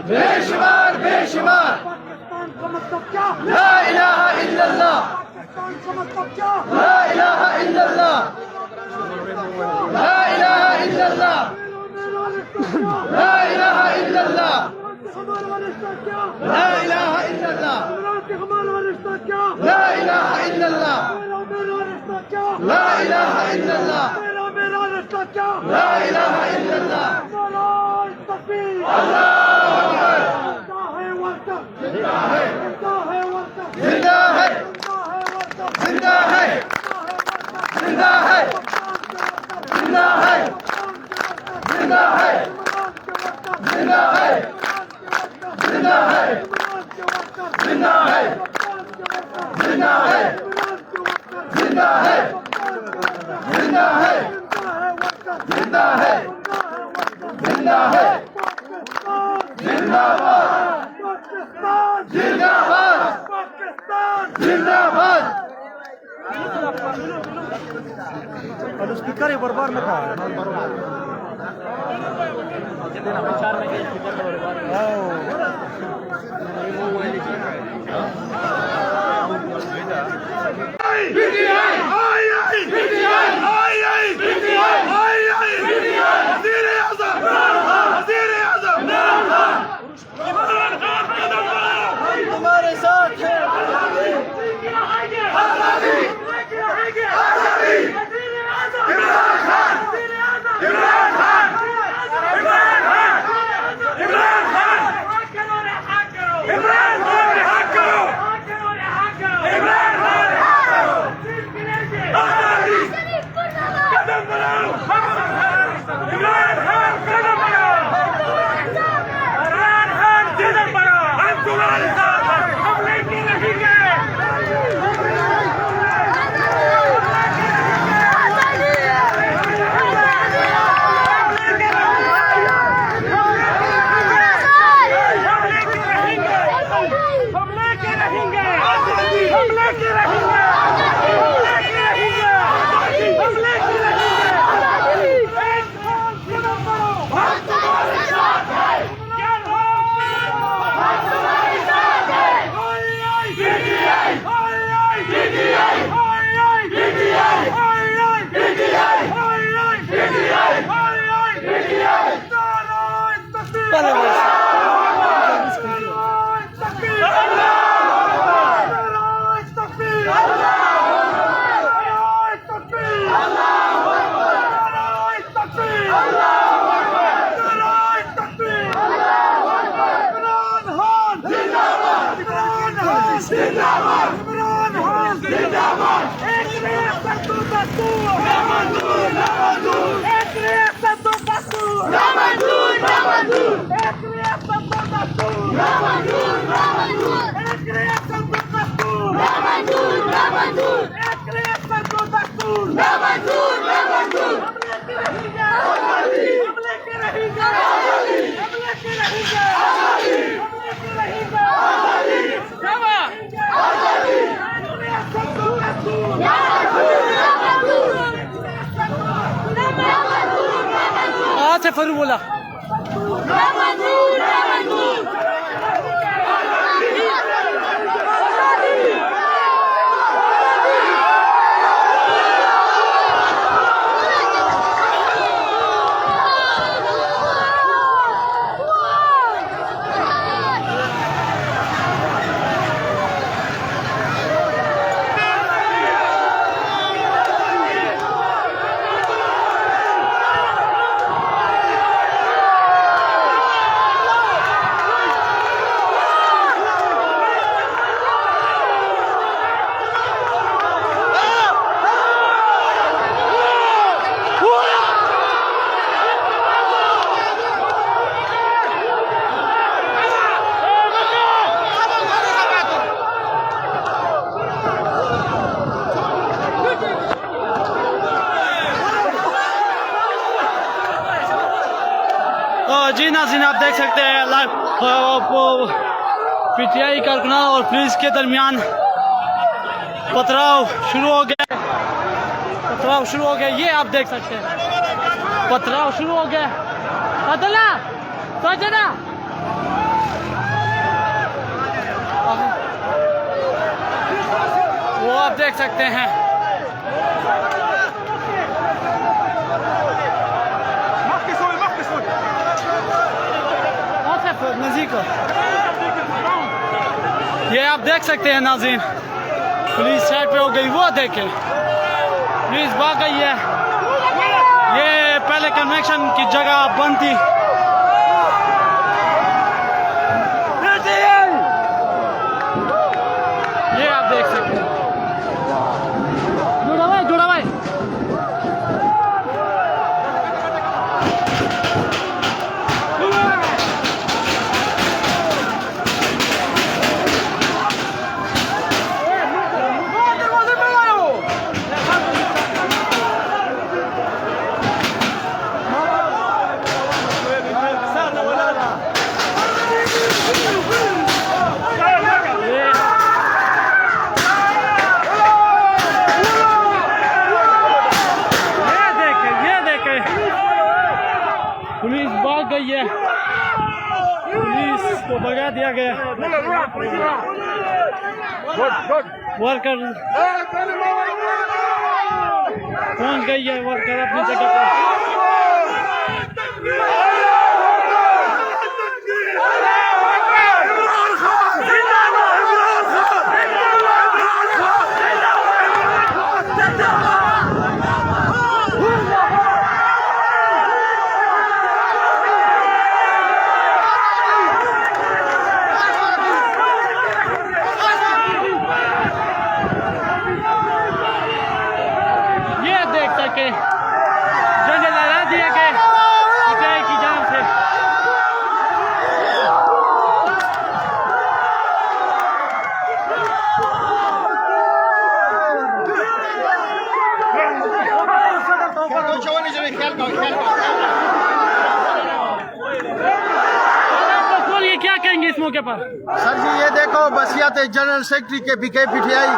बेशुमार बेशुमार। पाकिस्तान का मतलब क्या? ला इलाहा इल्लल्लाह। पाकिस्तान का मतलब क्या? ला इलाहा इल्लल्लाह। ला इलाहा इल्लल्लाह। ला इलाहा इल्लल्लाह। हमारा रिश्ता क्या? ला इलाहा इल्लल्लाह। हमारा रिश्ता क्या? ला इलाहा इल्लल्लाह। मेरा रिश्ता क्या? ला इलाहा इल्लल्लाह। मेरा रिश्ता क्या? ला इलाहा इल्लल्लाह। तकबीर। अल्लाहू अकबर। जिंदा है वर्कर। जिंदा है। जिंदा है वर्कर। जिंदा है। जिंदा है वर्कर। जिंदा है। जिंदा है। जिंदा है। जिंदा है। जिंदा है। जिंदा है। जिंदा है। जिंदा है। जिंदा है। जिंदा है। जिंदा है। जिंदाबाद। जिंदाबाद। जिंदाबाद। स्पीकर एक बार में कहा तुम्हारे साथ है। से फरू बोला जी नाज़रीन, आप देख सकते हैं लाइव पीटीआई कारकुनान और पुलिस के दरमियान पथराव शुरू हो गया। ये आप देख सकते हैं पथराव शुरू हो गया। देख सकते हैं। ये आप देख सकते हैं नाज़रीन, पुलिस साइड पे हो गई, वो देखें पुलिस भाग गई है। ये पहले कन्वेंशन की जगह बंद थी। ये आप देख सकते हैं। जुड़ा भाई पुलिस भाग गई है, पुलिस को भगा दिया गया। वर्कर पहुंच गई है, वर्कर अपनी जगह पर। झंडे लहरा दिए गए सिपाही की जान से। बोलिए क्या कहेंगे इस मौके पर? सर जी ये देखो बसियत जनरल सेक्रेटरी के बीके पीटीआई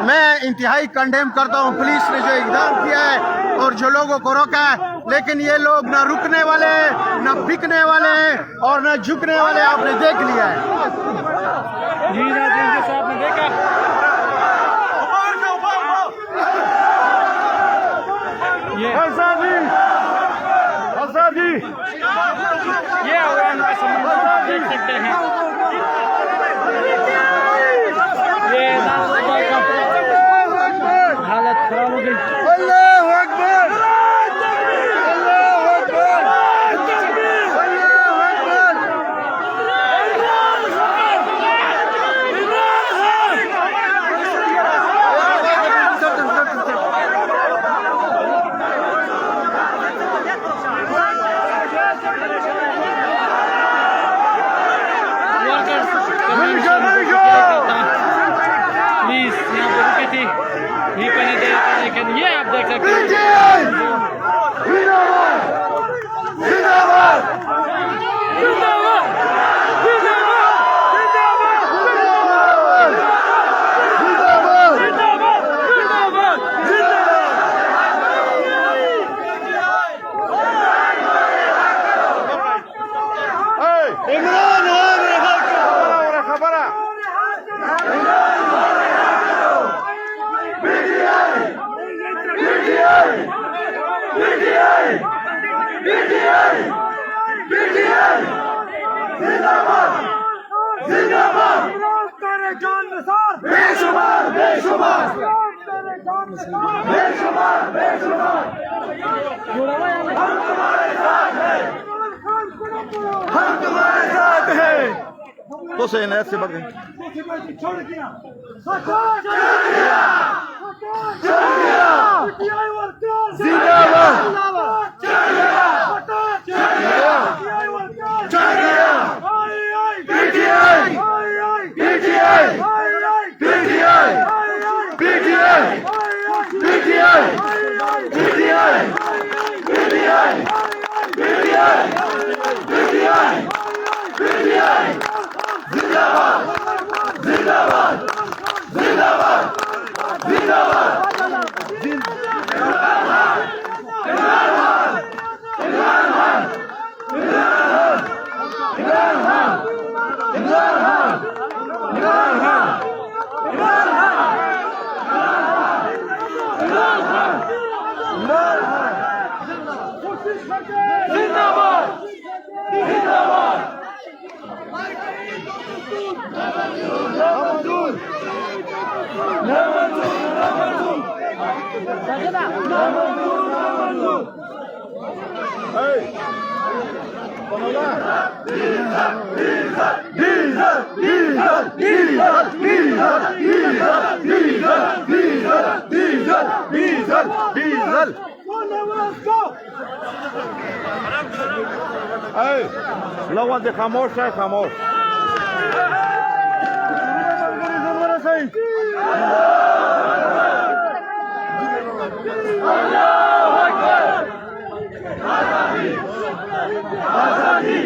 मैं इंतहाई कंडेम करता हूँ। पुलिस ने जो इक़दाम किया है और जो लोगों को रोका है, लेकिन ये लोग न रुकने वाले हैं, न बिकने वाले हैं और न झुकने वाले, आपने देख लिया है। जी नाज़रीन जैसा आपने देखा, ये देख सकते हैं। ये हालत खराब हो गई। अल्लाहू अकबर, अल्लाहू अकबर, अल्लाहू अकबर। प्लीज यहाँ पे रुकी थी, नहीं करने दे रहा, लेकिन ये आप देख सकते हैं। बेशुमार बेशुमार बेशुमार बेशुमार हम तुम्हारे साथ हैं, हम तुम्हारे साथ हैं। तो से नैत से बढ़ गई। जिंदाबाद स्लोगन दे खामोश है खामोश आजादी